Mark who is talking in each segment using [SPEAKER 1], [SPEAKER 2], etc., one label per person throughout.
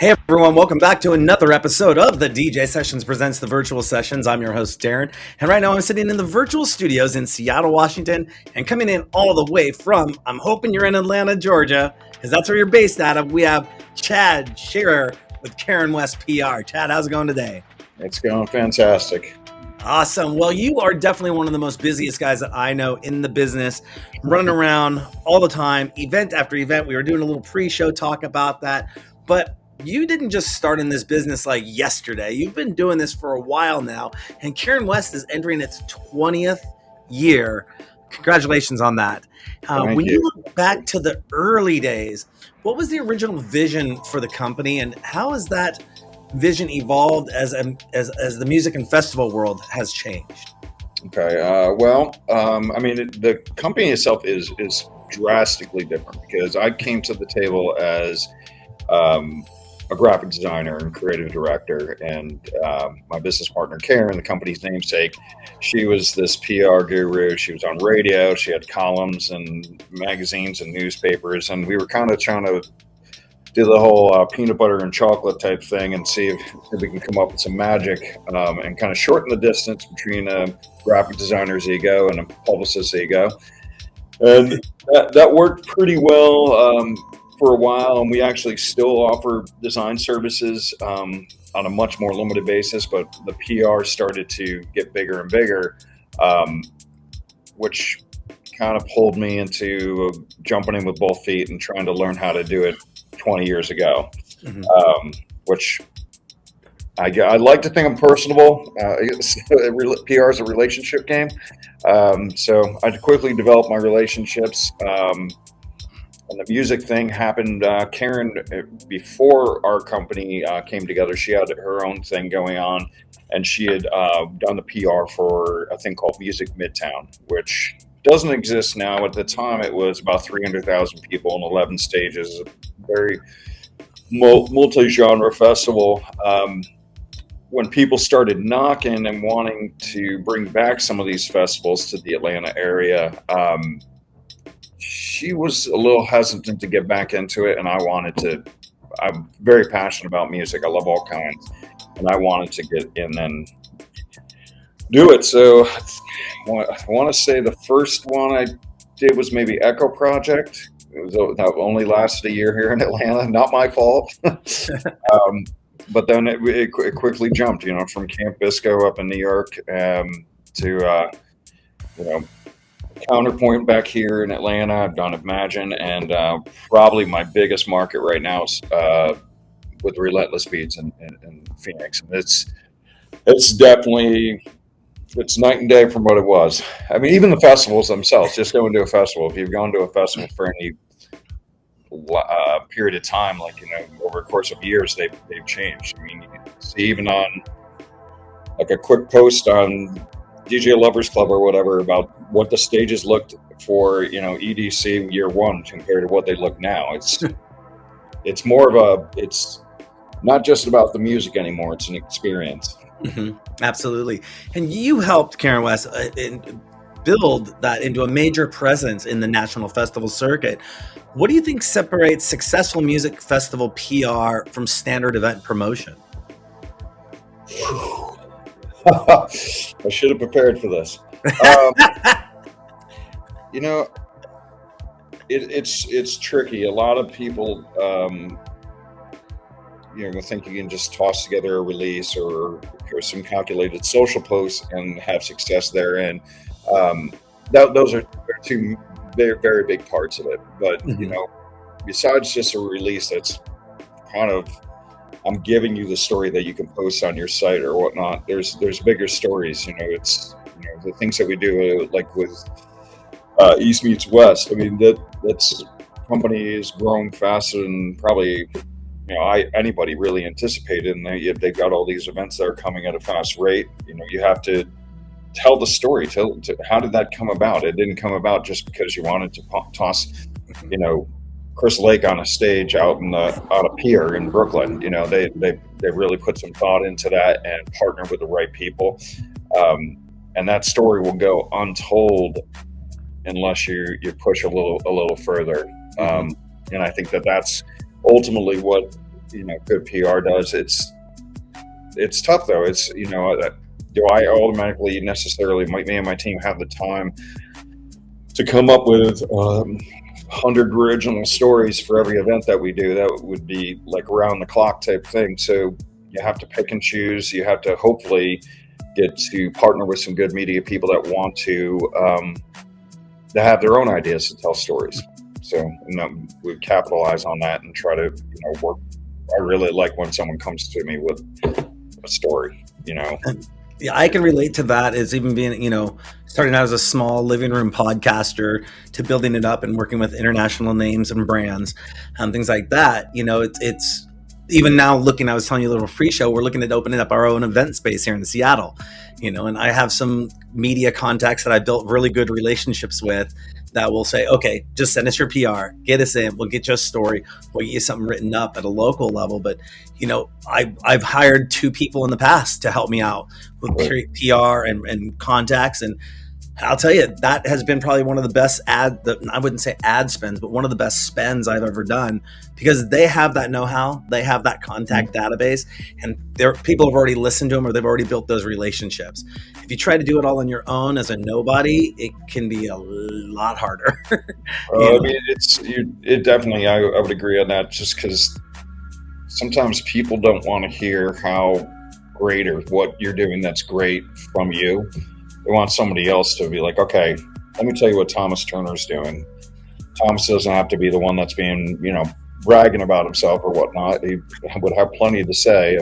[SPEAKER 1] Hey everyone, welcome back to another episode of the DJ Sessions Presents the Virtual Sessions. I'm your host, Darren, and right now I'm sitting in the virtual studios in Seattle, Washington, and coming in all the way from, I'm hoping you're in Atlanta, Georgia, because that's where you're based out of. We have Chad Shearer with Caren West PR. Chad, how's it going today?
[SPEAKER 2] It's going fantastic.
[SPEAKER 1] Awesome. Well, you are definitely one of the most busiest guys that I know in the business, running around all the time, event after event. We were doing a little pre-show talk about that, but you didn't just start in this business like yesterday. You've been doing this for a while now, and Caren West is entering its 20th year. Congratulations on that. When you look back to the early days, what was the original vision for the company, and how has that vision evolved as the music and festival world has changed?
[SPEAKER 2] Okay. The company itself is drastically different because I came to the table as a graphic designer and creative director, and my business partner Caren, the company's namesake, she was this PR guru. She was on radio. She had columns and magazines and newspapers, and we were kind of trying to do the whole peanut butter and chocolate type thing and see if we can come up with some magic and kind of shorten the distance between a graphic designer's ego and a publicist's ego. And that worked pretty well for a while, and we actually still offer design services on a much more limited basis, but the PR started to get bigger and bigger, which kind of pulled me into jumping in with both feet and trying to learn how to do it 20 years ago, which I like to think I'm personable. PR is a relationship game. So I quickly developed my relationships. And the music thing happened. Caren, before our company came together, she had her own thing going on, and she had done the PR for a thing called Music Midtown, which doesn't exist now. At the time, it was about 300,000 people in 11 stages, a very multi-genre festival. When people started knocking and wanting to bring back some of these festivals to the Atlanta area, she was a little hesitant to get back into it, and I'm very passionate about music. I love all kinds, and I wanted to get in and do it. So I want to say the first one I did was maybe Echo Project. That only lasted a year here in Atlanta. Not my fault. But then it quickly jumped, from Camp Bisco up in New York to Counterpoint back here in Atlanta. I've done Imagine, and probably my biggest market right now is with Relentless Beats in Phoenix. And it's definitely, it's night and day from what it was. I mean, even the festivals themselves, just going to a festival, if you've gone to a festival for any period of time, over the course of years, they've changed. I mean, you can see even on like a quick post on DJ Lovers Club or whatever about what the stages looked for, EDC year one compared to what they look now. It's more of it's not just about the music anymore. It's an experience.
[SPEAKER 1] Mm-hmm. Absolutely. And you helped Caren West build that into a major presence in the national festival circuit. What do you think separates successful music festival PR from standard event promotion?
[SPEAKER 2] I should have prepared for this. It's tricky. A lot of people, think you can just toss together a release or some calculated social posts and have success therein. Those are two very, very big parts of it. But besides just a release, that's kind of, I'm giving you the story that you can post on your site or whatnot. There's bigger stories. It's the things that we do, like with East Meets West. I mean, that's company is growing faster than probably anybody really anticipated, and they've got all these events that are coming at a fast rate. You have to tell the story. How did that come about? It didn't come about just because you wanted to toss, Chris Lake on a stage on a pier in Brooklyn. They really put some thought into that and partner with the right people. And that story will go untold unless you push a little further. And I think that's ultimately what good PR does. It's tough though. It's do I automatically necessarily me and my team have the time to come up with 100 original stories for every event that we do? That would be like around the clock type thing. So you have to pick and choose. You have to hopefully get to partner with some good media people that want to have their own ideas to tell stories. So we capitalize on that and try to work. I really like when someone comes to me with a story.
[SPEAKER 1] Yeah, I can relate to that, as even being, starting out as a small living room podcaster to building it up and working with international names and brands and things like that. It's even now I was telling you a little free show, we're looking at opening up our own event space here in Seattle, and I have some media contacts that I built really good relationships with that will say, okay, just send us your PR, get us in, we'll get you a story, we'll get you something written up at a local level. But, I've hired 2 people in the past to help me out with PR and contacts. And I'll tell you, that has been probably one of the best I wouldn't say ad spends, but one of the best spends I've ever done, because they have that know-how, they have that contact database, and people have already listened to them, or they've already built those relationships. If you try to do it all on your own as a nobody, it can be a lot harder.
[SPEAKER 2] I mean, it definitely, I would agree on that, just because sometimes people don't want to hear how great or what you're doing that's great from you. They want somebody else to be like, okay, let me tell you what Thomas Turner's doing. Thomas doesn't have to be the one that's being, bragging about himself or whatnot. He would have plenty to say.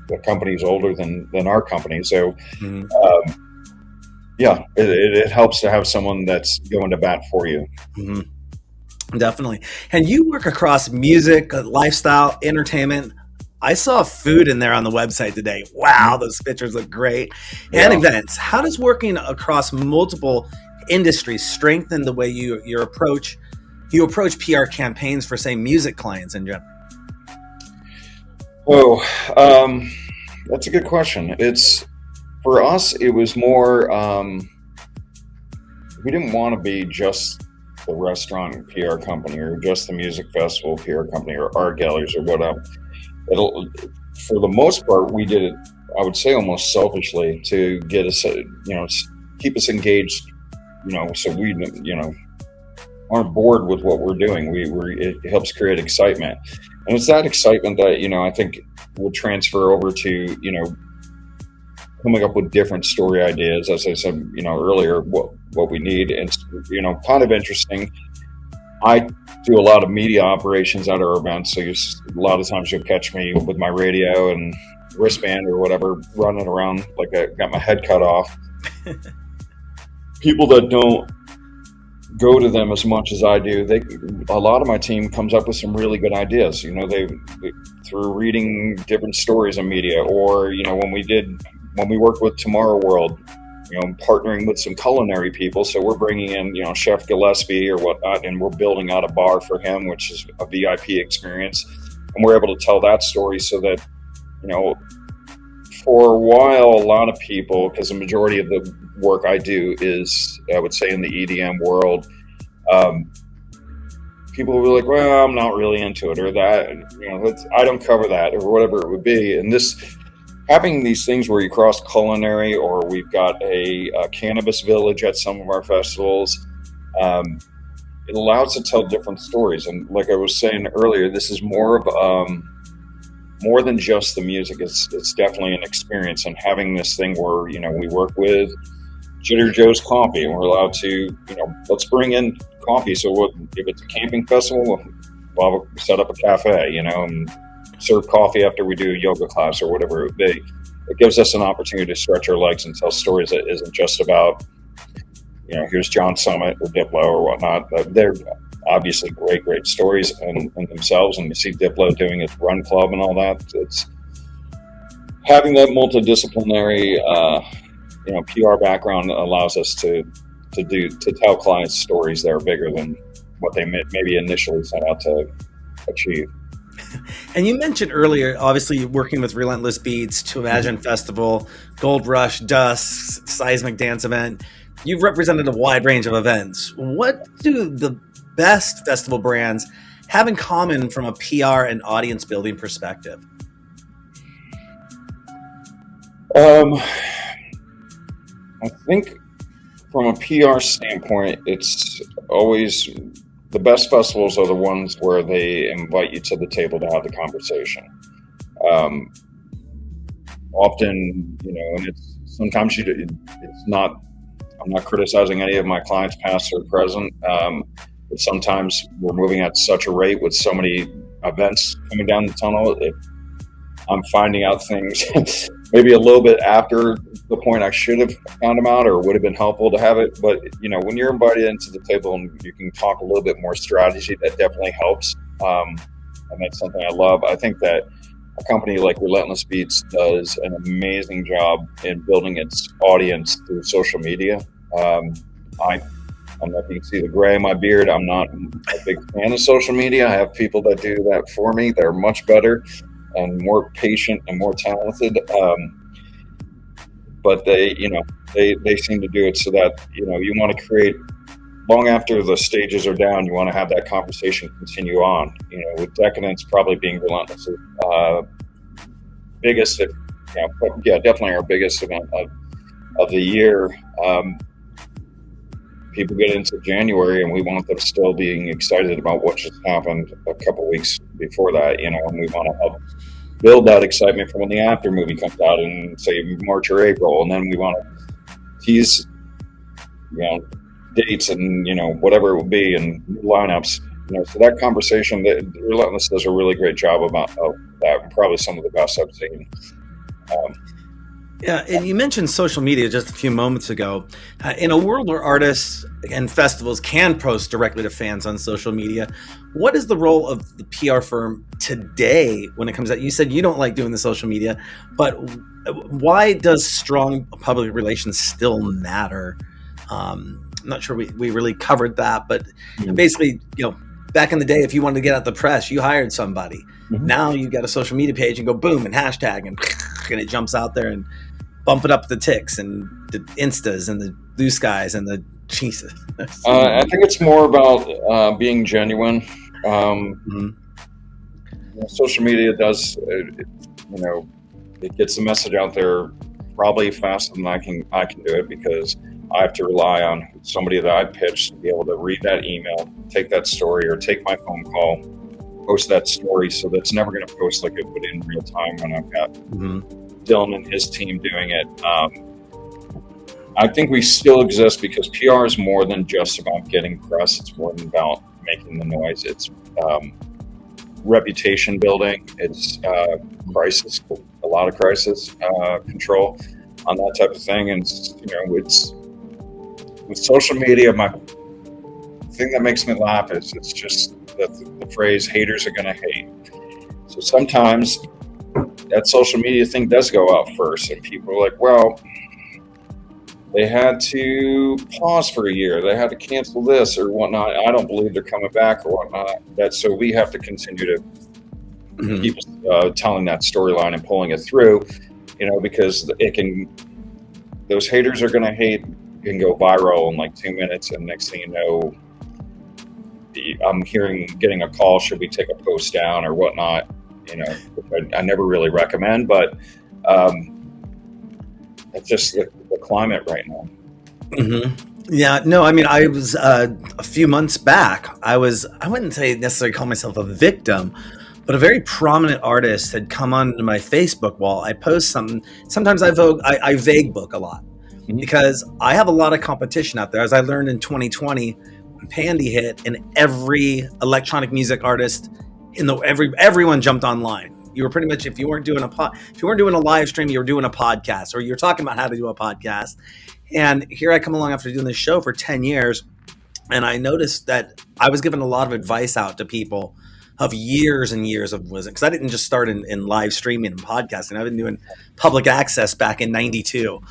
[SPEAKER 2] The company's older than our company. So, it helps to have someone that's going to bat for you.
[SPEAKER 1] Mm-hmm. Definitely. And you work across music, lifestyle, entertainment. I saw food in there on the website today. Wow, those pictures look great. And events. How does working across multiple industries strengthen the way you approach PR campaigns for, say, music clients in general?
[SPEAKER 2] Oh, that's a good question. For us, it was more, we didn't want to be just the restaurant PR company or just the music festival PR company or art galleries or whatever. For the most part, we did it, I would say, almost selfishly to get us, keep us engaged, so we, aren't bored with what we're doing. It helps create excitement. And it's that excitement that, I think will transfer over to, coming up with different story ideas, as I said, earlier, what we need. And, kind of interesting. I do a lot of media operations at our events, so a lot of times you'll catch me with my radio and wristband or whatever, running around like I got my head cut off. People that don't go to them as much as I do, a lot of my team comes up with some really good ideas. They through reading different stories in media, or when we worked with Tomorrow World, partnering with some culinary people. So we're bringing in, Chef Gillespie or whatnot, and we're building out a bar for him, which is a VIP experience. And we're able to tell that story so that, for a while, a lot of people, because the majority of the work I do is, I would say, in the EDM world, people will be like, well, I'm not really into it, or that, I don't cover that, or whatever it would be. And having these things where you cross culinary, or we've got a cannabis village at some of our festivals, it allows to tell different stories. And like I was saying earlier, this is more of more than just the music. It's definitely an experience. And having this thing where we work with Jitter Joe's Coffee, and we're allowed to let's bring in coffee. So if it's a camping festival, we'll set up a cafe, and serve coffee after we do a yoga class or whatever it would be. It gives us an opportunity to stretch our legs and tell stories that isn't just about, here's John Summit or Diplo or whatnot. They're obviously great stories in themselves, and you see Diplo doing his run club and all that. It's having that multidisciplinary, PR background allows us to tell clients stories that are bigger than what they maybe initially set out to achieve.
[SPEAKER 1] And you mentioned earlier, obviously, working with Relentless Beats, To Imagine Festival, Gold Rush, Dusk, Seismic Dance Event. You've represented a wide range of events. What do the best festival brands have in common from a PR and audience building perspective?
[SPEAKER 2] I think from a PR standpoint, it's always the best festivals are the ones where they invite you to the table to have the conversation. Often, and it's sometimes it's not. I'm not criticizing any of my clients, past or present, but sometimes we're moving at such a rate with so many events coming down the tunnel. I'm finding out things maybe a little bit after the point I should have found them out, or would have been helpful to have it. But when you're invited into the table and you can talk a little bit more strategy, that definitely helps. And that's something I love. I think that a company like Relentless Beats does an amazing job in building its audience through social media. I don't know if you can see the gray in my beard. I'm not a big fan of social media. I have people that do that for me. They're much better and more patient and more talented. But they seem to do it so that, you want to create, long after the stages are down, you want to have that conversation continue on. With Decadence probably being Relentless' biggest, definitely our biggest event of the year. People get into January and we want them still being excited about what just happened a couple weeks before that, and we want to help build that excitement for when the after movie comes out in, say, March or April, and then we want to tease, dates and whatever it will be and lineups. So that conversation, that Relentless does a really great job of that. Probably some of the best I've seen.
[SPEAKER 1] Yeah, and you mentioned social media just a few moments ago. In a world where artists and festivals can post directly to fans on social media, what is the role of the PR firm today when it comes to that? You said you don't like doing the social media, but why does strong public relations still matter? I'm not sure we really covered that, but basically, back in the day, if you wanted to get out the press, you hired somebody. Mm-hmm. Now you've got a social media page and go boom and hashtag and it jumps out there and bump it up the ticks and the Instas and the blue skies and the Jesus.
[SPEAKER 2] I think it's more about being genuine. Social media does, it gets the message out there probably faster than I can do it, because I have to rely on somebody that I pitched to be able to read that email, take that story, or take my phone call, post that story. So that's never going to post like it would in real time when I've got Dylan and his team doing it. I think we still exist because PR is more than just about getting press. It's more than about making the noise. It's reputation building. It's crisis, a lot of crisis control on that type of thing. And it's with social media. My thing that makes me laugh is it's just the phrase "haters are gonna hate." So sometimes that social media thing does go out first, and people are like, "Well, they had to pause for a year. They had to cancel this or whatnot. I don't believe they're coming back or whatnot." So we have to continue to keep telling that storyline and pulling it through, because those haters are going to hate, can go viral in like 2 minutes. And next thing you know, I'm getting a call, should we take a post down or whatnot, which I never really recommend, but it's just the climate right now.
[SPEAKER 1] Yeah, no, I mean, I was a few months back, I wouldn't say necessarily call myself a victim, but a very prominent artist had come onto my Facebook wall. I post something. Sometimes I vague book a lot because I have a lot of competition out there. As I learned in 2020 when Pandy hit, and every electronic music artist everyone jumped online. You were pretty much, if you weren't doing a live stream, you were doing a podcast, or you're talking about how to do a podcast. And here I come along after doing this show for 10 years, and I noticed that I was giving a lot of advice out to people of years and years of wisdom, because I didn't just start in live streaming and podcasting. I've been doing public access back in 92,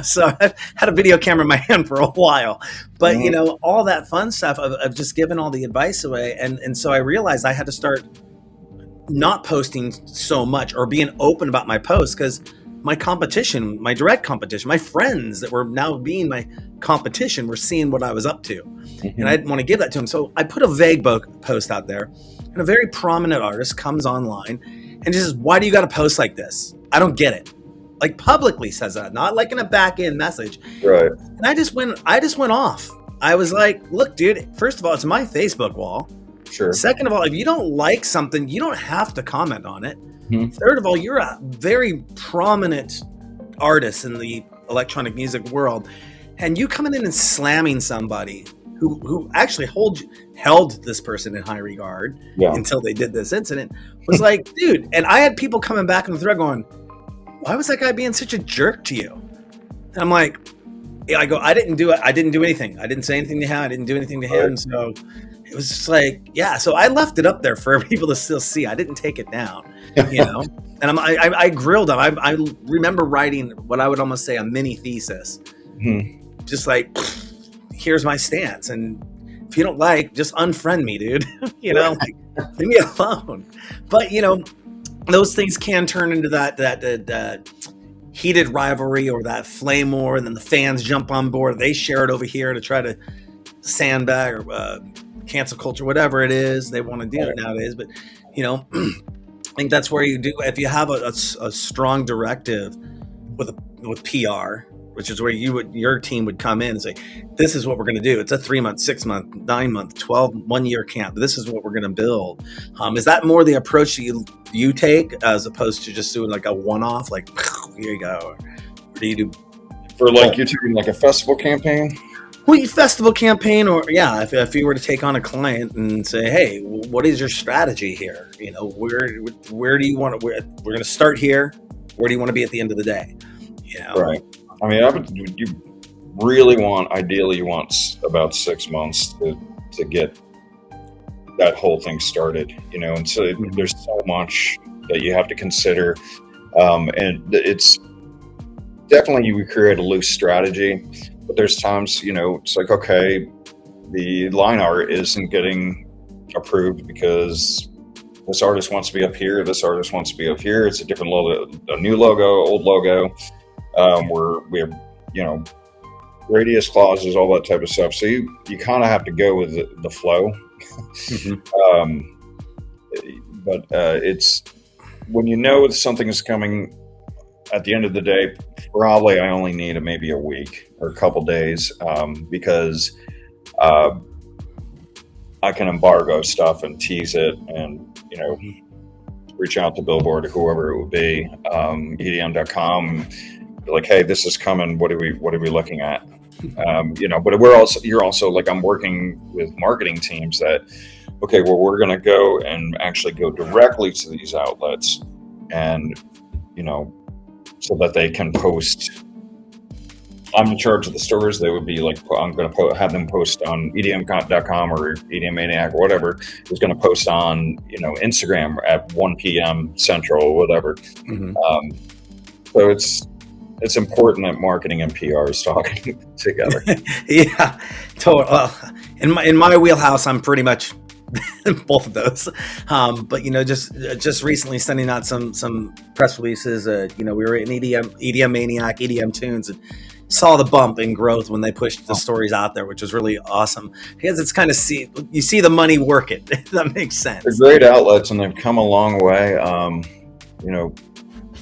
[SPEAKER 1] so I've had a video camera in my hand for a while. But, all that fun stuff of just giving all the advice away. And so I realized I had to start not posting so much or being open about my posts, because my competition, my direct competition, my friends that were now being my competition were seeing what I was up to. And I didn't want to give that to them. So I put a vague post out there, and a very prominent artist comes online and just says, why do you got to post like this? I don't get it. Like publicly says that, not like in a back end message.
[SPEAKER 2] Right.
[SPEAKER 1] And I just went off. I was like, look, dude, first of all, it's my Facebook wall.
[SPEAKER 2] Sure.
[SPEAKER 1] Second of all, if you don't like something, you don't have to comment on it. Third of all, you're a very prominent artist in the electronic music world, and you coming in and slamming somebody who actually held this person in high regard until they did this incident was like, dude. And I had people coming back in the thread going, why was that guy being such a jerk to you? And I'm like, I didn't do it. I didn't do anything. I didn't say anything to him. I didn't do anything to him. So it was just like, so I left it up there for people to still see. I didn't take it down, and I grilled him. I remember writing what I would almost say a mini thesis, just like, here's my stance. And if you don't like, just unfriend me, dude, like, leave me alone. But, those things can turn into that heated rivalry or that flame war. And then the fans jump on board. They share it over here to try to sandbag or, cancel culture, whatever it is they want to do nowadays. But I think that's where you do, if you have a strong directive with PR, which is where your team would come in and say, this is what we're going to do. It's a 3-month, 6-month, 9-month, 12, 1-year camp. This is what we're going to build. Is that more the approach that you take as opposed to just doing like a one-off, like, here you go? Or do you do
[SPEAKER 2] for like you're doing like a festival campaign?
[SPEAKER 1] Well, festival campaign, or if you were to take on a client and say, hey, what is your strategy here? Where do you want to? We're going to start here. Where do you want to be at the end of the day?
[SPEAKER 2] Right. I mean, you really ideally you want about 6 months to get that whole thing started. And so there's so much that you have to consider, and it's definitely you create a loose strategy. But there's times, it's like, okay, the line art isn't getting approved because this artist wants to be up here. This artist wants to be up here. It's a different logo, a new logo, old logo. We have, radius clauses, all that type of stuff. So you kind of have to go with the flow. But it's when something is coming. At the end of the day, probably I only need maybe a week or a couple days because I can embargo stuff and tease it and, reach out to Billboard or whoever it would be, EDM.com, like, hey, this is coming. What are we looking at? But you're also like, I'm working with marketing teams that, okay, well, we're going to go and actually go directly to these outlets and, so that they can post. I'm in charge of the stores. They would be like, I'm going to have them post on EDM.com or EDM Maniac or whatever is going to post on, Instagram at 1 p.m. Central or whatever. So it's important that marketing and PR is talking together.
[SPEAKER 1] Yeah, totally. Well, in my wheelhouse, I'm pretty much both of those. But just recently sending out some press releases. We were in EDM Maniac, EDM Tunes, and saw the bump in growth when they pushed the stories out there, which was really awesome because it's kind of you see the money work it. If that makes sense.
[SPEAKER 2] They're great outlets and they've come a long way.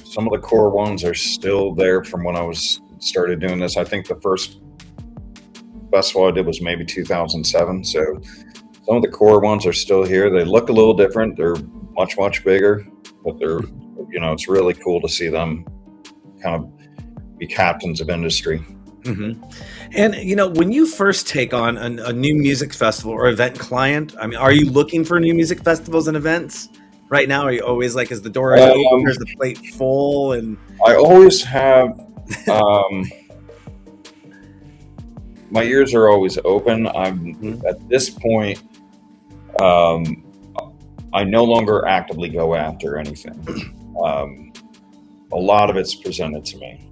[SPEAKER 2] Some of the core ones are still there from when I started doing this. I think the first festival I did was maybe 2007. So some of the core ones are still here. They look a little different. They're much, much bigger, but they're, it's really cool to see them kind of be captains of industry.
[SPEAKER 1] And, when you first take on a new music festival or event client, I mean, are you looking for new music festivals and events right now? Are you always like, is the door open? Is the plate full? And
[SPEAKER 2] I always have, my ears are always open. I'm at this point, I no longer actively go after anything. A lot of it's presented to me.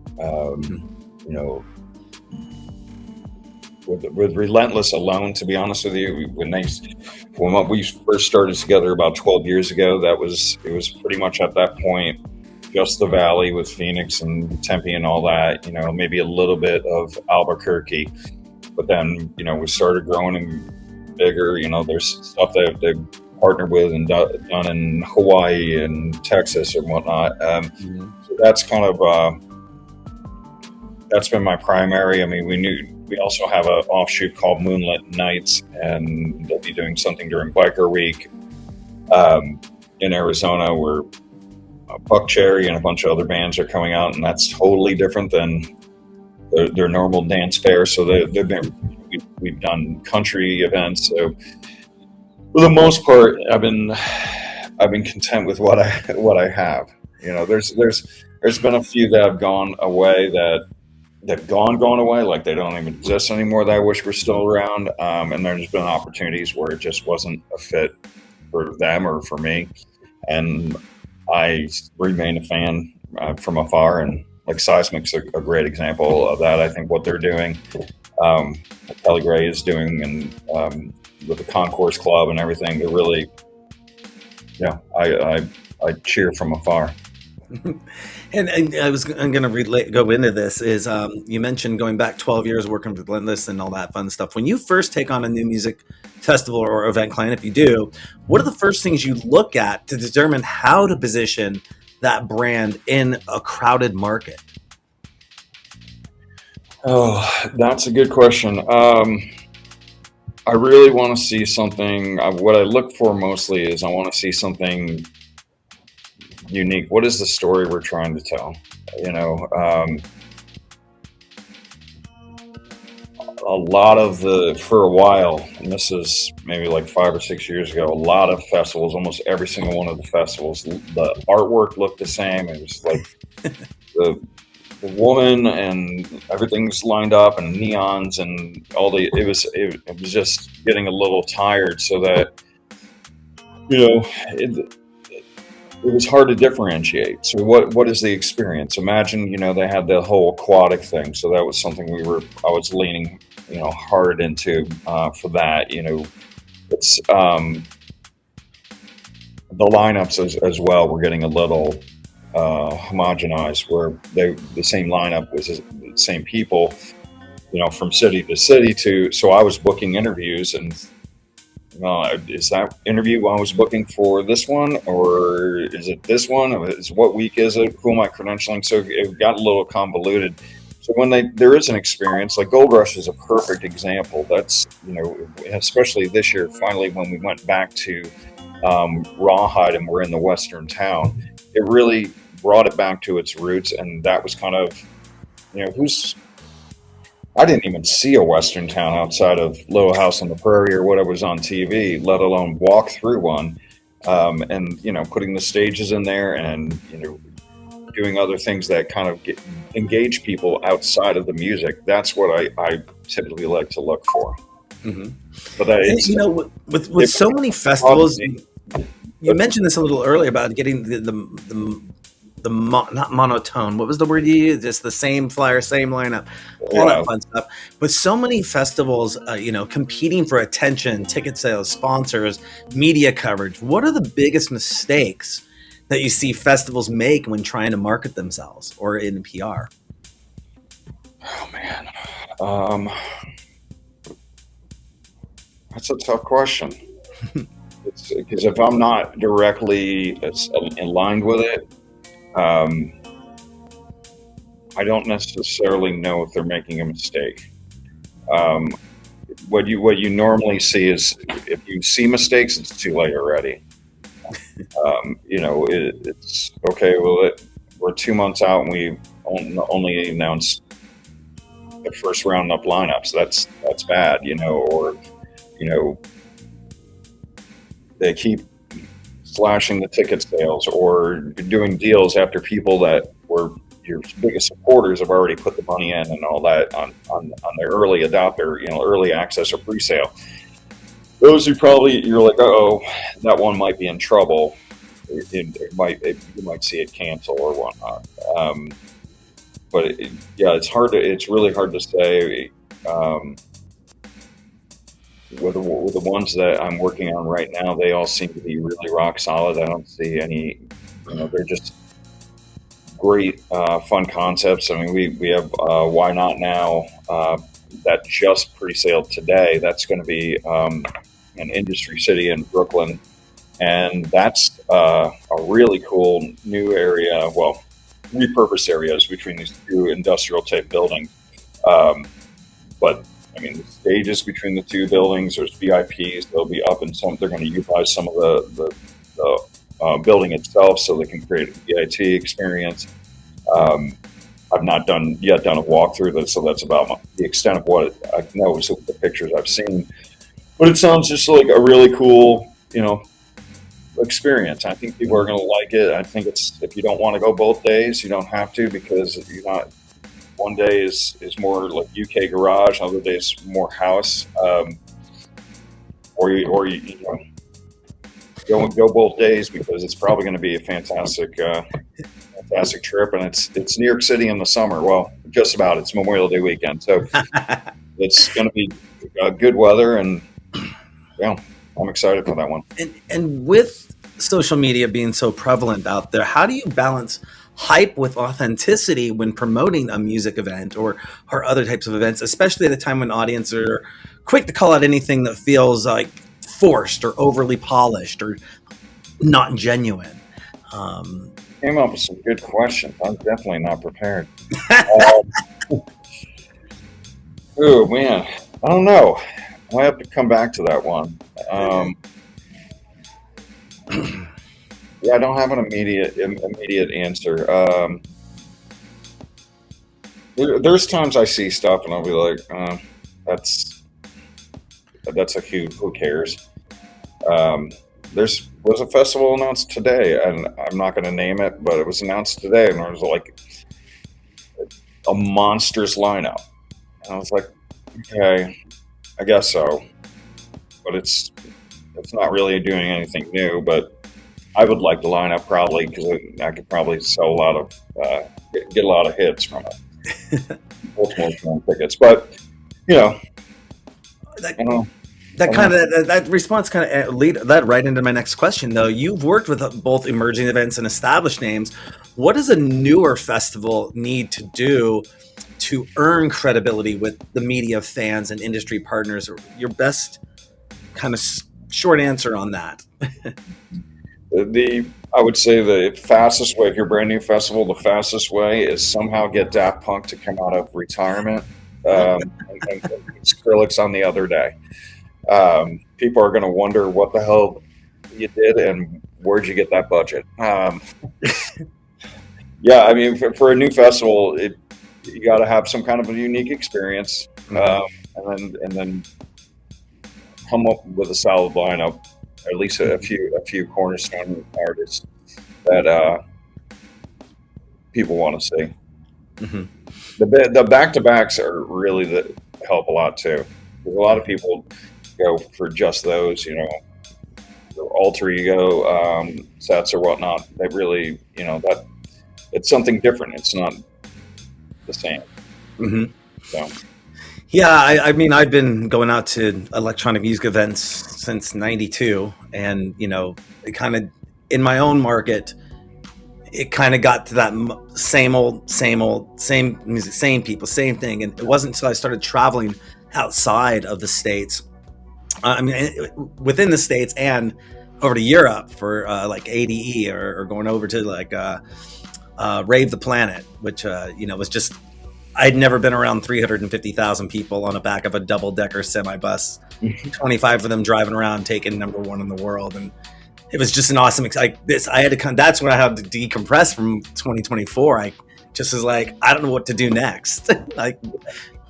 [SPEAKER 2] With Relentless alone, to be honest with you, when we first started together about 12 years ago, it was pretty much at that point just the Valley with Phoenix and Tempe and all that, maybe a little bit of Albuquerque. But then, we started growing and bigger. There's stuff that they've partnered with and done in Hawaii and Texas and whatnot. So that's kind of, that's been my primary. I mean, we also have an offshoot called Moonlit Nights, and they'll be doing something during Biker Week in Arizona, where Buck Cherry and a bunch of other bands are coming out, and that's totally different than their normal dance fair. So we've done country events. So for the most part, I've been content with what I have. There's been a few that have gone away that gone away, like they don't even exist anymore, that I wish were still around. And there's been opportunities where it just wasn't a fit for them or for me, and I remain a fan from afar. And like Seismic's a great example of that. I think what they're doing, what Kelly Gray is doing, and with the Concourse Club and everything, they're really, I cheer from afar.
[SPEAKER 1] And I'm going to go into this is you mentioned going back 12 years working with Blendless and all that fun stuff. When you first take on a new music festival or event client, if you do, what are the first things you look at to determine how to position that brand in a crowded market?
[SPEAKER 2] Oh, that's a good question. I really want to see something. What I look for mostly is I want to see something unique. What is the story we're trying to tell? A lot of for a while, and this is maybe like 5 or 6 years ago, a lot of festivals, almost every single one of the festivals, the artwork looked the same. It was like the woman and everything's lined up and neons and all it was just getting a little tired, so that, it was hard to differentiate. So what is the experience? Imagine, they had the whole aquatic thing. So that was something I was leaning, hard into for that. It's the lineups as well. We're getting a little homogenized, where the same lineup was the same people, from city to city so I was booking interviews, and is that interview I was booking for this one, or is it this one? What week is it? Who am I credentialing? So it got a little convoluted. So when there is an experience, like Gold Rush is a perfect example. That's, especially this year, finally, when we went back to Rawhide and we're in the Western town, it really brought it back to its roots. And that was kind of, I didn't even see a Western town outside of Little House on the Prairie or whatever was on TV, let alone walk through one. And, putting the stages in there and, doing other things that kind of engage people outside of the music. That's what I typically like to look for.
[SPEAKER 1] Mm-hmm.
[SPEAKER 2] But that is,
[SPEAKER 1] with so many festivals, you mentioned this a little earlier about getting not monotone. What was the word you used? Just the same flyer, same lineup, all that fun stuff. With so many festivals, competing for attention, ticket sales, sponsors, media coverage, what are the biggest mistakes that you see festivals make when trying to market themselves or in PR?
[SPEAKER 2] Oh man, that's a tough question. Because if I'm not directly aligned with it, I don't necessarily know if they're making a mistake. What you normally see is, if you see mistakes, it's too late already. It's okay. Well, we're 2 months out and we only announced the first round up lineups. That's bad, or they keep slashing the ticket sales or doing deals after people that were your biggest supporters have already put the money in and all that on their early adopter, early access or pre-sale. Those who you're like, oh, that one might be in trouble. You might see it cancel or whatnot. But it's really hard to say. With the ones that I'm working on right now, they all seem to be really rock solid. I don't see any, they're just great, fun concepts. I mean, we have Why Not Now that just pre-saled today. That's going to be an industry city in Brooklyn, and that's a really cool new area. Well, repurposed areas between these two industrial type buildings. But I mean, the stages between the two buildings, there's VIPs. They'll be up in some. They're going to utilize some of the building itself, so they can create a VIT experience. I've not done a walkthrough, so that's about the extent of what I know is the pictures I've seen. But it sounds just like a really cool, experience. I think people are going to like it. I think if you don't want to go both days, you don't have to, because you're not. One day is more like UK garage, other days more house, or you go both days, because it's probably going to be a fantastic trip, and it's New York City in the summer. Well, just about. It's Memorial Day weekend, so it's going to be good weather, and I'm excited for that one.
[SPEAKER 1] And with social media being so prevalent out there, how do you balance hype with authenticity when promoting a music event or other types of events, especially at a time when audiences are quick to call out anything that feels like forced or overly polished or not genuine?
[SPEAKER 2] Came up with some good questions. I'm definitely not prepared. Oh man, I don't know. I have to come back to that one. Yeah, I don't have an immediate answer. There's times I see stuff and I'll be like, that's a who cares. Was a festival announced today, and I'm not going to name it, but it was announced today, and there was like a monstrous lineup, and I was like, okay, I guess so, but it's not really doing anything new, but I would like the lineup probably, because I could probably sell a lot of get a lot of hits from it. Ultimately, tickets, but
[SPEAKER 1] that response kind of led right into my next question, though. You've worked with both emerging events and established names. What does a newer festival need to do to earn credibility with the media, fans, and industry partners? Your best kind of short answer on that.
[SPEAKER 2] I would say the fastest way, if you're a brand new festival, the fastest way is somehow get Daft Punk to come out of retirement and Skrillex on the other day. People are going to wonder what the hell you did and where'd you get that budget. Yeah, I mean, for a new festival, you got to have some kind of a unique experience, and then come up with a solid lineup. At least a few cornerstone artists that people want to see. Mm-hmm. The back-to-backs are really help a lot too. Because a lot of people go for just those, the alter ego sets or whatnot. They really, that it's something different. It's not the same.
[SPEAKER 1] Mm-hmm.
[SPEAKER 2] So.
[SPEAKER 1] Yeah, I mean, I've been going out to electronic music events since '92, and it kind of, in my own market, it kind of got to that same music, same people, same thing. And it wasn't until I started traveling outside of the States, within the States and over to Europe for like ADE or going over to like Rave the Planet, which was just. I'd never been around 350,000 people on the back of a double-decker semi-bus, 25 of them driving around taking number one in the world, and it was just an awesome. I had to. That's when I had to decompress from 2024. I just was like, I don't know what to do next. Like,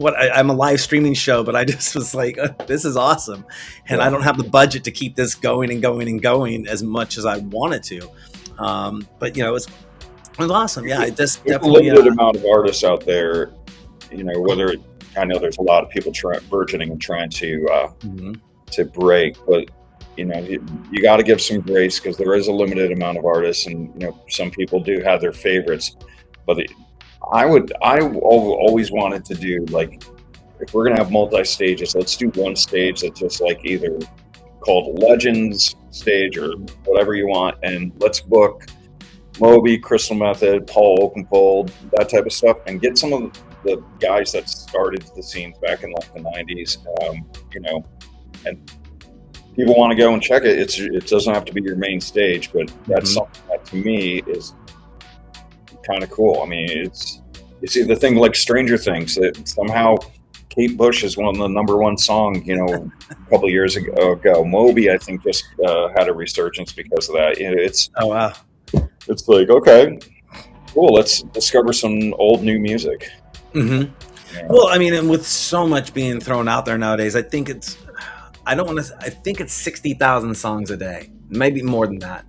[SPEAKER 1] I'm a live streaming show, but I just was like, this is awesome, and I don't have the budget to keep this going and going and going as much as I wanted to. But it was awesome. Yeah,
[SPEAKER 2] there's a limited amount of artists out there. Whether I know there's a lot of people burgeoning and trying to break, but you got to give some grace, because there is a limited amount of artists, and some people do have their favorites. But I always wanted to do, like, if we're gonna have multi stages, let's do one stage that's just like either called Legends stage or whatever you want, and let's book Moby, Crystal Method, Paul Oakenfold, that type of stuff, and get some of the guys that started the scenes back in like the 90s, and people want to go and check it. It doesn't have to be your main stage, but that's something that to me is kind of cool. I mean, you see the thing like Stranger Things, that somehow Kate Bush is one of the #1 song, a couple of years ago. Moby, I think, just had a resurgence because of that.
[SPEAKER 1] Oh wow.
[SPEAKER 2] It's like, okay, cool. Let's discover some old new music.
[SPEAKER 1] Mm-hmm. Yeah. Well, I mean, and with so much being thrown out there nowadays, I think it's 60,000 songs a day, maybe more than that,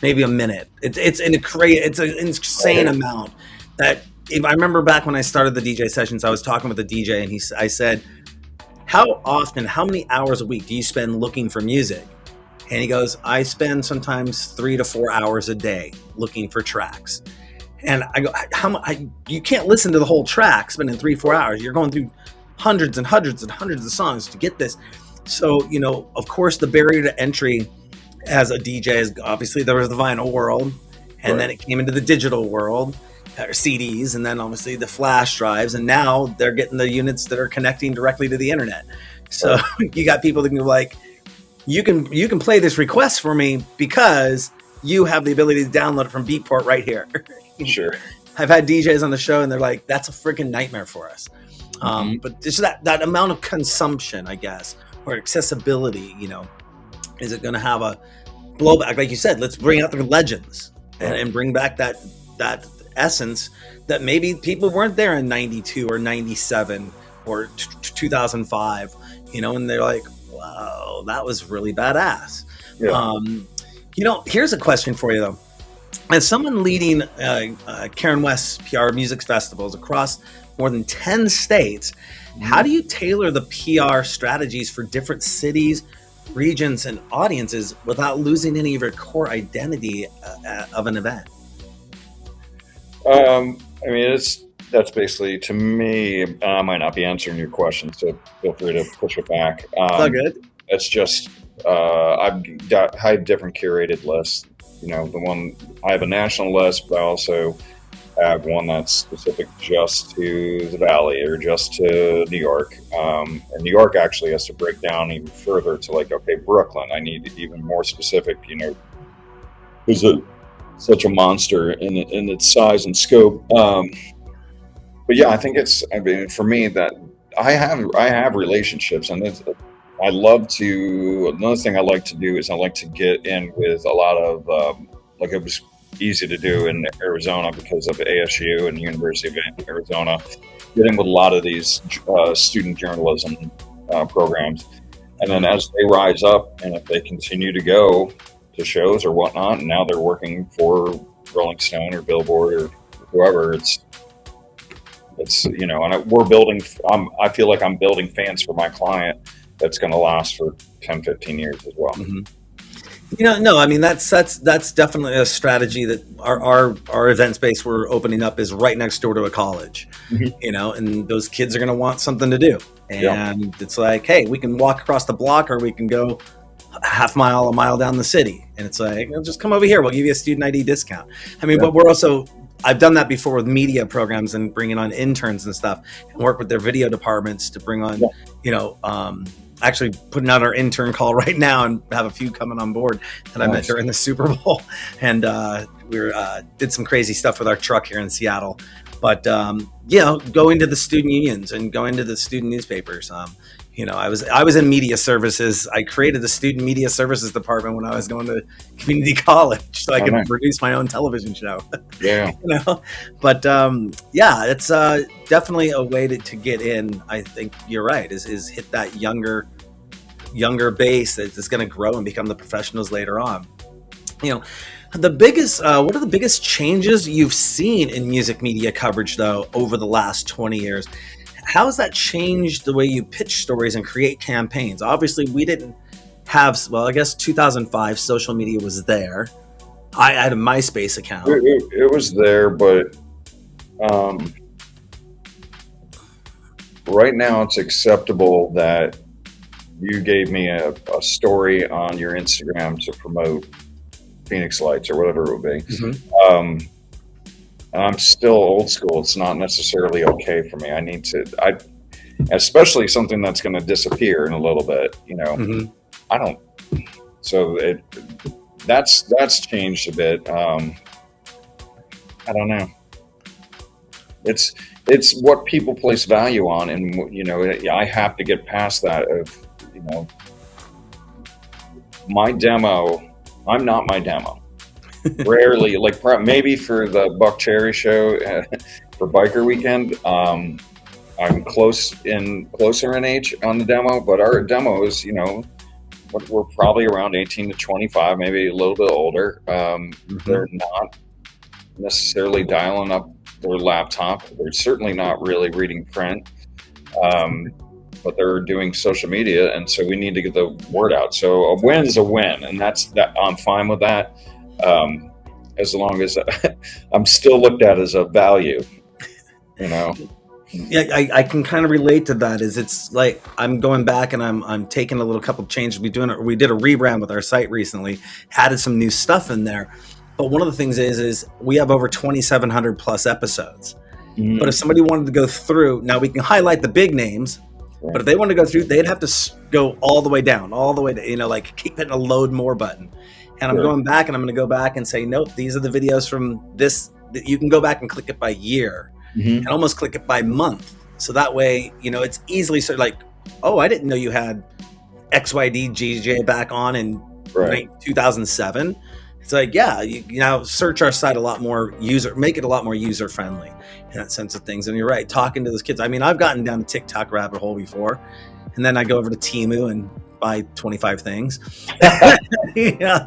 [SPEAKER 1] maybe a minute. It's an insane amount. That if I remember back when I started the DJ sessions, I was talking with the DJ, and I said, how many hours a week do you spend looking for music? And he goes, I spend sometimes 3 to 4 hours a day looking for tracks. And I go, you can't listen to the whole track spending 3-4 hours. You're going through hundreds and hundreds and hundreds of songs to get this. So, of course, the barrier to entry as a DJ is obviously there was the vinyl world, and then it came into the digital world, or CDs, and then obviously the flash drives, and now they're getting the units that are connecting directly to the internet. So you got people that can go like, you can play this request for me because you have the ability to download it from Beatport right here.
[SPEAKER 2] Sure.
[SPEAKER 1] I've had DJs on the show, and they're like, that's a freaking nightmare for us. But just that amount of consumption, I guess, or accessibility, is it going to have a blowback? Like you said, let's bring out the legends and bring back that essence that maybe people weren't there in 92 or 97 or 2005, and they're like, wow, that was really badass. Yeah. Here's a question for you, though. As someone leading Caren West PR music festivals across more than 10 states, how do you tailor the PR strategies for different cities, regions, and audiences without losing any of your core identity of an event?
[SPEAKER 2] That's basically, to me, I might not be answering your question, so feel free to push it back.
[SPEAKER 1] It's all good.
[SPEAKER 2] It's just, I have different curated lists. I have a national list, but I also have one that's specific just to the Valley or just to New York. And New York actually has to break down even further to like, okay, Brooklyn, I need even more specific, is it such a monster in its size and scope. But yeah, I think for me that I have relationships, and another thing I like to do is I like to get in with a lot of, like it was easy to do in Arizona because of ASU and the University of Arizona, get in with a lot of these student journalism programs. And then as they rise up, and if they continue to go to shows or whatnot, and now they're working for Rolling Stone or Billboard or whoever, and we're building, I feel like I'm building fans for my client that's going to last for 10, 15 years as well.
[SPEAKER 1] Mm-hmm. No, I mean, that's definitely a strategy that our event space we're opening up is right next door to a college, and those kids are going to want something to do. And it's like, hey, we can walk across the block, or we can go a mile down the city. And it's like, just come over here. We'll give you a student ID discount. I mean, but I've done that before with media programs and bringing on interns and stuff, and work with their video departments to bring on, actually putting out our intern call right now and have a few coming on board that I met during the Super Bowl. And we did some crazy stuff with our truck here in Seattle. But, going to the student unions and going to the student newspapers. I was in media services. I created the student media services department when I was going to community college, so I could produce my own television show.
[SPEAKER 2] Yeah.
[SPEAKER 1] But it's definitely a way to get in. I think you're right. Is hit that younger base that's going to grow and become the professionals later on. The biggest, what are the biggest changes you've seen in music media coverage though over the last 20 years? How has that changed the way you pitch stories and create campaigns? Obviously, we didn't have, I guess 2005 social media was there. I had a MySpace account.
[SPEAKER 2] It was there, but right now it's acceptable that you gave me a story on your Instagram to promote Phoenix Lights or whatever it would be.
[SPEAKER 1] Mm-hmm.
[SPEAKER 2] I'm still old school. It's not necessarily okay for me. Especially something that's going to disappear in a little bit,
[SPEAKER 1] Mm-hmm.
[SPEAKER 2] I don't, so that's changed a bit. I don't know. It's what people place value on. And, I have to get past that of, my demo. I'm not my demo. Rarely, like maybe for the Buck Cherry show for Biker Weekend, I'm closer in age on the demo, but our demo is, we're probably around 18 to 25, maybe a little bit older. They're not necessarily dialing up their laptop. They're certainly not really reading print, but they're doing social media, and so we need to get the word out. So a win is a win, and that I'm fine with that, as long as I'm still looked at as a value,
[SPEAKER 1] Yeah, I can kind of relate to that. It's like I'm going back and I'm taking a little couple of changes. We did a rebrand with our site recently, added some new stuff in there. But one of the things is we have over 2,700 plus episodes. Mm-hmm. But if somebody wanted to go through, now we can highlight the big names, right. But if they want to go through, they'd have to go all the way down, all the way to, like keep hitting a load more button. And I'm going back and I'm going to go back and say, nope, these are the videos from this. You can go back and click it by year. Mm-hmm. And almost click it by month. So that way, it's easily sort of like, oh, I didn't know you had XYD GJ back on in 2007. It's like, yeah, you now search our site a lot more make it a lot more user friendly in that sense of things. And you're right, talking to those kids. I mean, I've gotten down the TikTok rabbit hole before, and then I go over to Temu and buy 25 things. Yeah.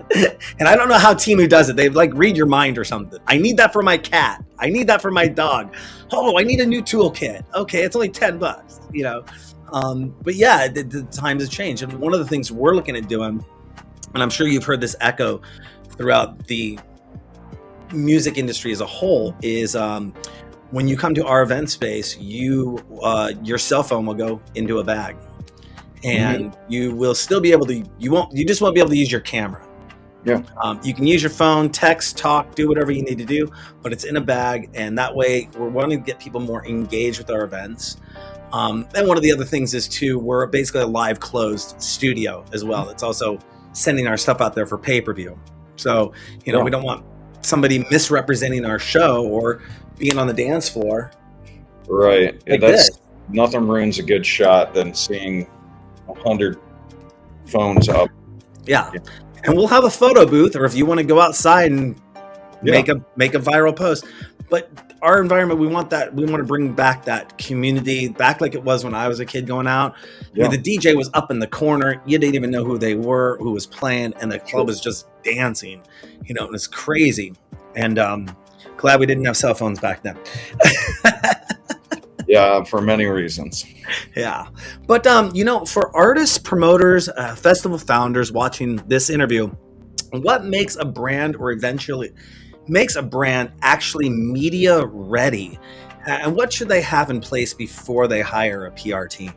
[SPEAKER 1] And I don't know how Temu does it. They like read your mind or something. I need that for my cat. I need that for my dog. Oh, I need a new toolkit. Okay, it's only $10, But yeah, the times have changed. And one of the things we're looking at doing, and I'm sure you've heard this echo throughout the music industry as a whole, is when you come to our event space, your cell phone will go into a bag. And you will still be able to, you just won't be able to use your camera.
[SPEAKER 2] Yeah.
[SPEAKER 1] You can use your phone, text, talk, do whatever you need to do, but it's in a bag. And that way we're wanting to get people more engaged with our events. And one of the other things is too, we're basically a live closed studio as well. It's also sending our stuff out there for pay-per-view. So, we don't want somebody misrepresenting our show or being on the dance floor.
[SPEAKER 2] Right. Yeah, nothing ruins a good shot than seeing 100 phones up.
[SPEAKER 1] Yeah. And we'll have a photo booth, or if you want to go outside and make a viral post. But our environment, we want to bring back that community back like it was when I was a kid going out. Yeah. I mean, the DJ was up in the corner. You didn't even know who they were, who was playing, and the club was just dancing, and it's crazy. And glad we didn't have cell phones back then.
[SPEAKER 2] Yeah, for many reasons.
[SPEAKER 1] Yeah. But, for artists, promoters, festival founders watching this interview, what makes a brand actually media ready? And what should they have in place before they hire a PR team?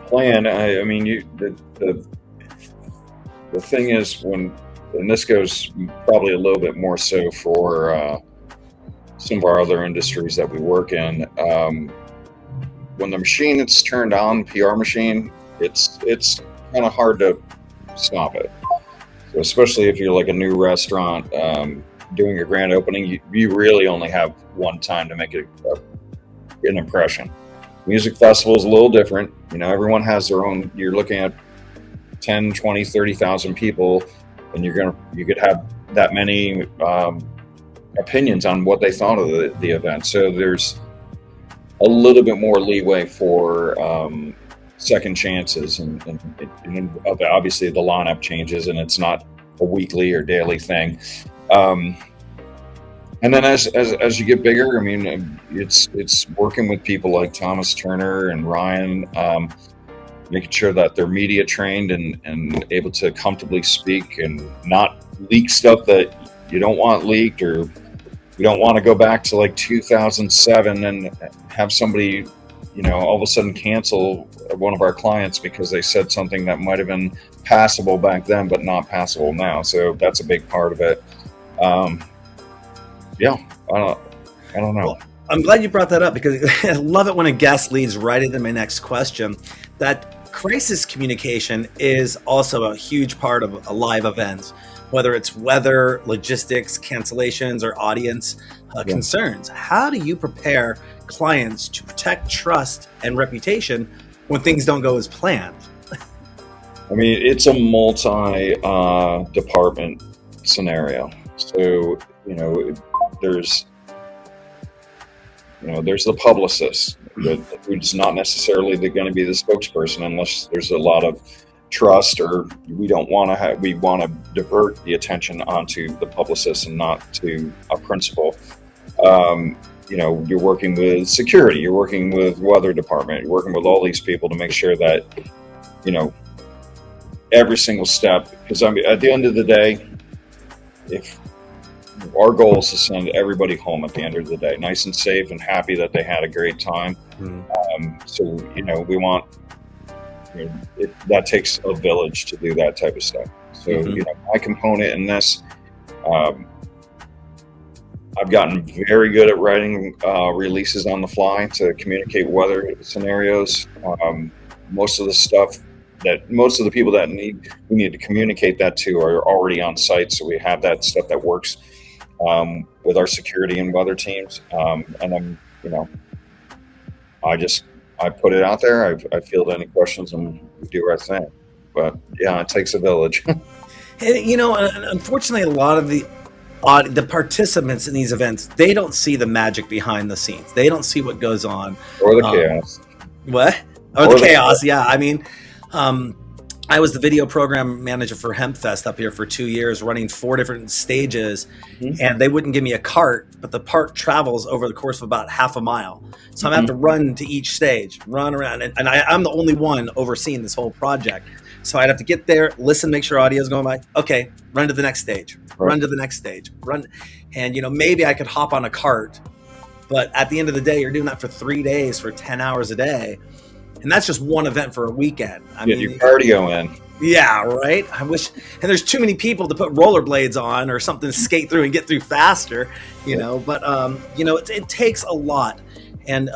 [SPEAKER 2] Plan. I mean, the thing is and this goes probably a little bit more so for some of our other industries that we work in. When the machine is turned on, PR machine, it's kind of hard to stop it. So especially if you're like a new restaurant doing your grand opening, you really only have one time to make an impression. Music festival is a little different. Everyone has their own. You're looking at 10, 20, 30,000 people, and you could have that many opinions on what they thought of the event. So there's a little bit more leeway for second chances, and obviously the lineup changes, and it's not a weekly or daily thing. And then as you get bigger, I mean, it's working with people like Thomas Turner and Ryan, making sure that they're media trained and able to comfortably speak and not leak stuff that you don't want leaked, or you don't want to go back to like 2007 and have somebody, all of a sudden cancel one of our clients because they said something that might have been passable back then, but not passable now. So that's a big part of it. Yeah, I don't know.
[SPEAKER 1] Well, I'm glad you brought that up, because I love it when a guest leads right into my next question. That crisis communication is also a huge part of a live event, whether it's weather, logistics, cancellations, or audience concerns. How do you prepare clients to protect trust and reputation when things don't go as planned?
[SPEAKER 2] I mean, it's a multi-department scenario. So, there's the publicist who's not necessarily going to be the spokesperson unless there's a lot of trust, or we want to divert the attention onto the publicist and not to a principal. You're working with security, you're working with weather department, you're working with all these people to make sure that, every single step, because at the end of the day, if our goal is to send everybody home at the end of the day, nice and safe and happy that they had a great time. So, we want, that takes a village to do that type of stuff. So, my component in this, I've gotten very good at writing releases on the fly to communicate weather scenarios. Most of the people that we need to communicate that to are already on site. So we have that stuff that works with our security and weather teams. And I'm, I put it out there. I field any questions and we do our thing. But yeah, it takes a village.
[SPEAKER 1] Unfortunately, a lot of the participants in these events, they don't see the magic behind the scenes. They don't see what goes on.
[SPEAKER 2] Or the chaos.
[SPEAKER 1] What? Or the chaos, yeah. I mean, I was the video program manager for HempFest up here for 2 years, running 4 different stages, and they wouldn't give me a cart, but the park travels over the course of about half a mile. So I'm going to have to run to each stage, run around, and I'm the only one overseeing this whole project. So I'd have to get there, listen, make sure audio's going by. Okay, run to the next stage, run to the next stage, run. And, maybe I could hop on a cart, but at the end of the day, you're doing that for 3 days for 10 hours a day. And that's just one event for a weekend. I mean,
[SPEAKER 2] your cardio in.
[SPEAKER 1] Yeah, right. I wish, and there's too many people to put rollerblades on or something to skate through and get through faster, But it takes a lot, and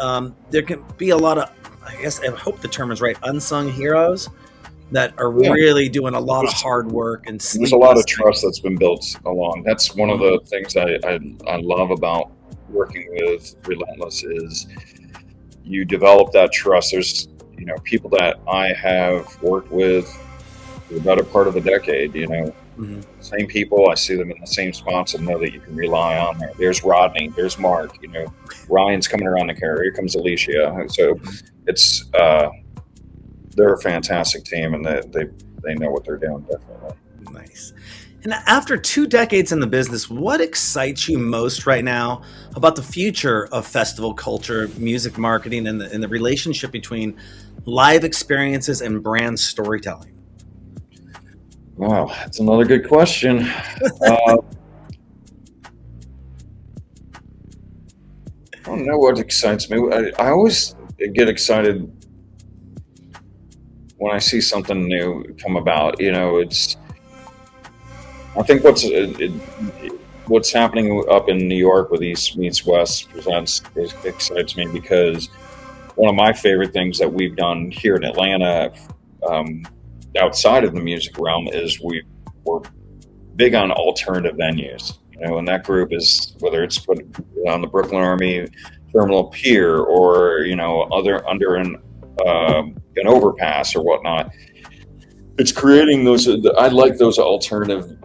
[SPEAKER 1] there can be a lot of, I guess, I hope the term is right, unsung heroes that are really doing a lot of hard work, and
[SPEAKER 2] there's a lot of trust that's been built along. That's one of the things I love about working with Relentless is you develop that trust. There's people that I have worked with for the better part of a decade, same people, I see them in the same spots and know that you can rely on there. There's Rodney, there's Mark, Ryan's coming around the corner, here comes Alicia. So it's they're a fantastic team, and they know what they're doing, definitely.
[SPEAKER 1] Nice. And after 2 decades in the business, what excites you most right now about the future of festival culture, music marketing, and the relationship between live experiences and brand storytelling?
[SPEAKER 2] Wow, that's another good question. I don't know what excites me. I always get excited when I see something new come about. I think what's happening up in New York with East Meets West Presents excites me, because one of my favorite things that we've done here in Atlanta, outside of the music realm, is we're big on alternative venues. And that group is, whether it's put on the Brooklyn Army Terminal Pier or under an overpass or whatnot. It's creating those. I like those alternative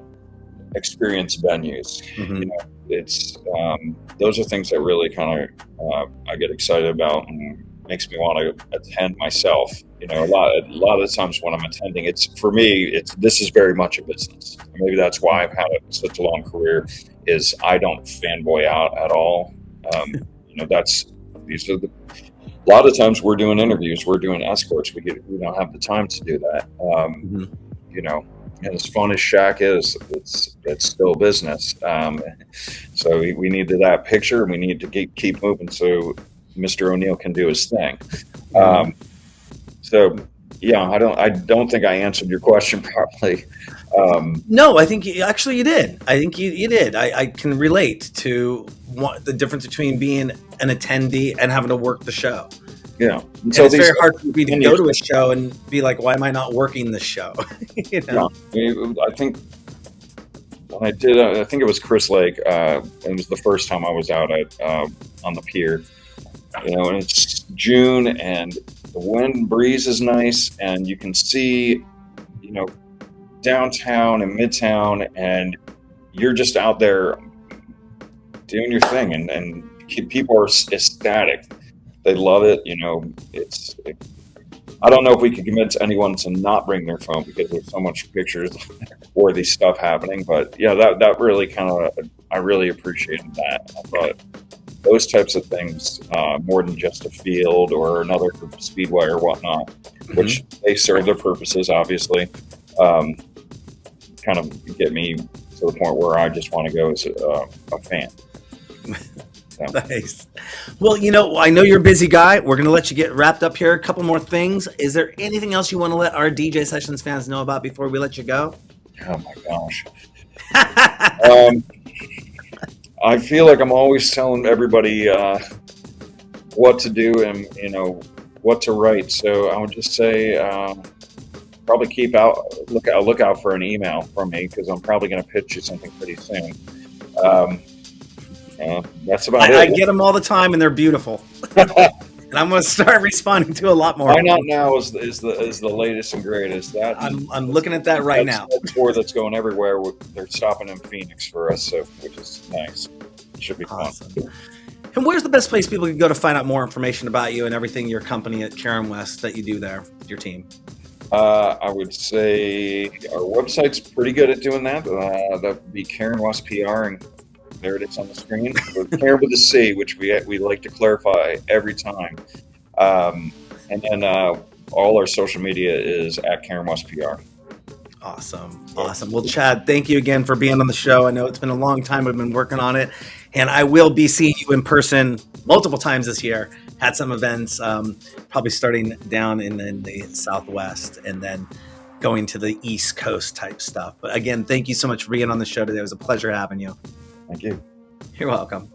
[SPEAKER 2] experience venues. It's those are things that really kind of I get excited about and makes me want to attend myself. A lot of the times when I'm attending, for me this is very much a business. Maybe that's why I've had such a long career, is I don't fanboy out at all. A lot of times we're doing interviews, we're doing escorts. We don't have the time to do that. And as fun as Shaq is, it's still business. So we needed that picture, and we need to keep moving. So Mr. O'Neill can do his thing. So yeah, I don't think I answered your question properly.
[SPEAKER 1] No, I think you did. I think you did. I can relate to the difference between being an attendee and having to work the show.
[SPEAKER 2] Yeah.
[SPEAKER 1] And so it's very hard for me to go to a show and be like, why am I not working this show? You know?
[SPEAKER 2] Yeah. I think when I did, I think it was Chris Lake. It was the first time I was out on the pier, and it's June and the wind breeze is nice and you can see, downtown and midtown, and you're just out there doing your thing, and people are ecstatic. They love it. I don't know if we could convince anyone to not bring their phone because there's so much pictures worthy stuff happening. But yeah, that really I really appreciated that. I thought those types of things, more than just a field or another speedway or whatnot, which they serve their purposes, obviously, kind of get me to the point where I just want to go as a fan. So.
[SPEAKER 1] Nice. Well, I know you're a busy guy. We're going to let you get wrapped up here. A couple more things. Is there anything else you want to let our DJ Sessions fans know about before we let you go?
[SPEAKER 2] Oh my gosh. I feel like I'm always telling everybody what to do and what to write. So I would just say probably look out for an email from me because I'm probably going to pitch you something pretty soon. That's about it.
[SPEAKER 1] I get them all the time, and they're beautiful. And I'm going to start responding to a lot more.
[SPEAKER 2] Why Not Now is the latest and greatest. That
[SPEAKER 1] I'm looking at that right now.
[SPEAKER 2] That's tour that's going everywhere. They're stopping in Phoenix for us, which is nice. It should be awesome. Fun.
[SPEAKER 1] And where's the best place people can go to find out more information about you and everything your company at Caren West that you do there, your team?
[SPEAKER 2] I would say our website's pretty good at doing that. That would be Caren West PR, and there it is on the screen. Caren with a C, which we like to clarify every time. And then all our social media is at Caren West PR.
[SPEAKER 1] Awesome. Well, Chad, thank you again for being on the show. I know it's been a long time we've been working on it, and I will be seeing you in person multiple times this year at some events, probably starting down in the Southwest and then going to the East Coast type stuff. But again, thank you so much for being on the show today. It was a pleasure having you.
[SPEAKER 2] Thank you.
[SPEAKER 1] You're welcome.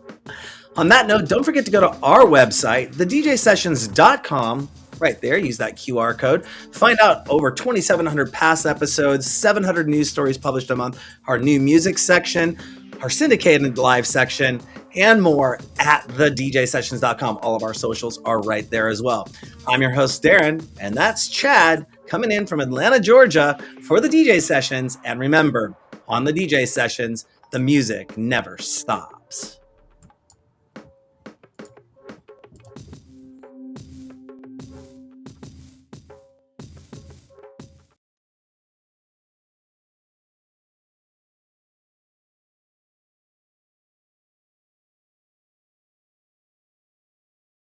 [SPEAKER 1] On that note, don't forget to go to our website, thedjsessions.com. Right there, use that QR code. Find out over 2,700 past episodes, 700 news stories published a month, our new music section, our syndicated live section, and more at thedjsessions.com. All of our socials are right there as well. I'm your host, Darren, and that's Chad coming in from Atlanta, Georgia for the DJ Sessions. And remember, on the DJ Sessions, the music never stops.